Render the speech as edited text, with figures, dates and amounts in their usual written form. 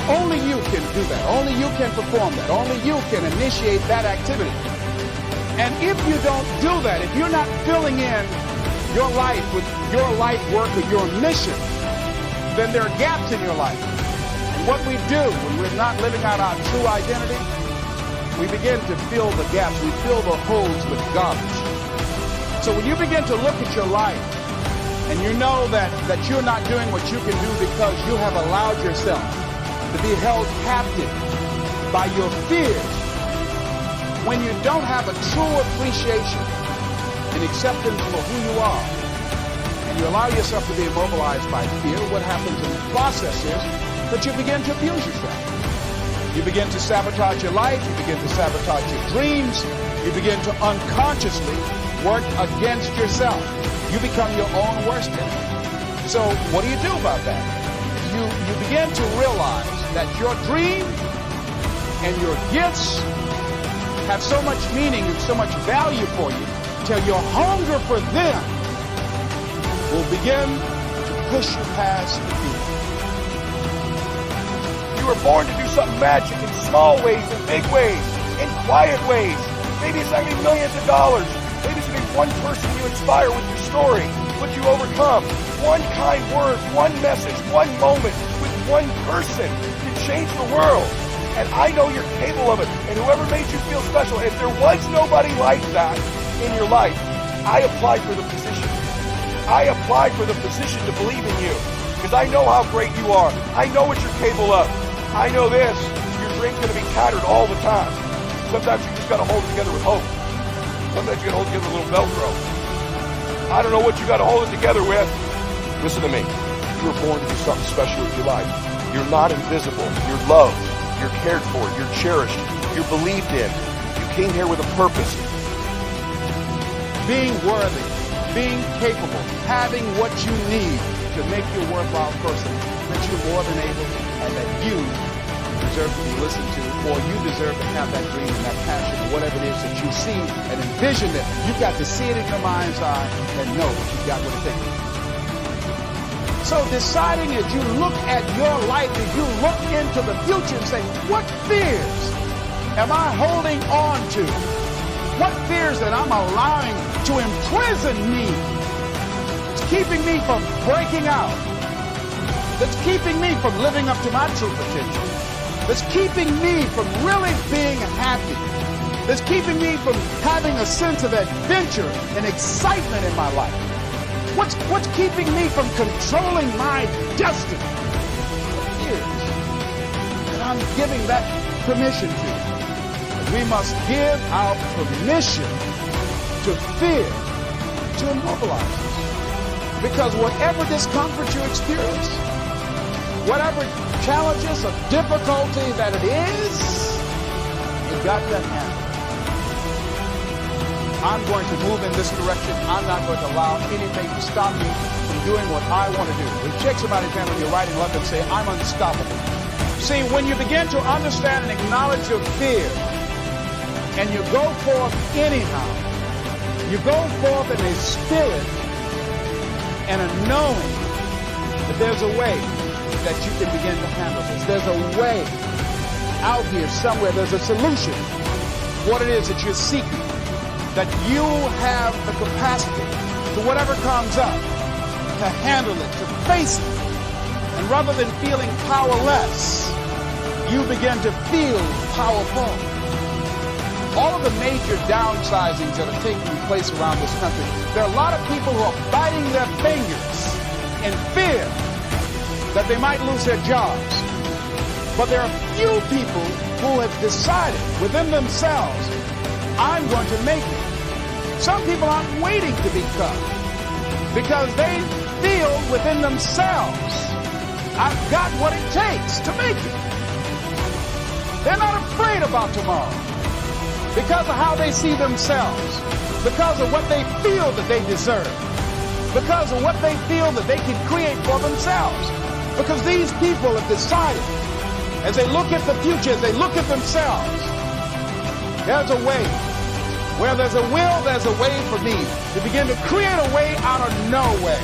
Only you can do that. Only you can perform that. Only you can initiate that activity. And if you don't do that, if you're not filling in your life with your life work or your mission, then there are gaps in your life. And what we do when we're not living out our true identity, we begin to fill the gaps. We fill the holes with garbage. So when you begin to look at your life and you know that you're not doing what you can do because you have allowed yourself to be held captive by your fears, when you don't have a true appreciation and acceptance for who you are, and you allow yourself to be immobilized by fear, what happens in the process is that you begin to abuse yourself. You begin to sabotage your life, you begin to sabotage your dreams, you begin to unconsciously work against yourself. You become your own worst enemy. So what do you do about that? You begin to realize that your dream and your gifts have so much meaning and so much value for you till your hunger for them will begin to push you past the fear. You were born to do something magic in small ways, in big ways, in quiet ways. Maybe it's not going to be millions of dollars. Maybe it's going to be one person you inspire with your story, what you overcome. One kind word, one message, one moment with one person can change the world. And I know you're capable of it. And whoever made you feel special, if there was nobody like that in your life, I applied for the position. I applied for the position to believe in you. Because I know how great you are. I know what you're capable of. I know this. Your dream's going to be tattered all the time. Sometimes you just got to hold it together with hope. Sometimes you got to hold it together with a little Velcro. I don't know what you got to hold it together with. Listen to me. You were born to do something special with your life. You're not invisible. You're loved. You're cared for, you're cherished, you're believed in. You came here with a purpose. Being worthy, being capable, having what you need to make you a worthwhile person, that you're more than able and that you deserve to be listened to, or you deserve to have that dream and that passion, or whatever it is that you see and envision it. You've got to see it in your mind's eye and know that you've got what it takes. So deciding as you look at your life, as you look into the future and say, what fears am I holding on to? What fears that I'm allowing to imprison me? It's keeping me from breaking out. That's keeping me from living up to my true potential. That's keeping me from really being happy. That's keeping me from having a sense of adventure and excitement in my life. What's keeping me from controlling my destiny? Fears. And I'm giving that permission to. We must give our permission to fear to immobilize us. Because whatever discomfort you experience, whatever challenges or difficulty that it is, you've got to handle. I'm going to move in this direction. I'm not going to allow anything to stop me from doing what I want to do. If you shake somebody's hand when you're riding left and say, I'm unstoppable. See, when you begin to understand and acknowledge your fear, and you go forth anyhow, you go forth in a spirit and a knowing that there's a way that you can begin to handle this. There's a way out here somewhere. There's a solution. What it is that you're seeking. That you have the capacity to whatever comes up, to handle it, to face it. And rather than feeling powerless, you begin to feel powerful. All of the major downsizings that are taking place around this country, there are a lot of people who are biting their fingers in fear that they might lose their jobs. But there are few people who have decided within themselves, I'm going to make it. Some people aren't waiting to be cut because they feel within themselves, I've got what it takes to make it. They're not afraid about tomorrow because of how they see themselves, because of what they feel that they deserve, because of what they feel that they can create for themselves. Because these people have decided, as they look at the future, as they look at themselves, there's a way. Where there's a will, there's a way for me to begin to create a way out of no way.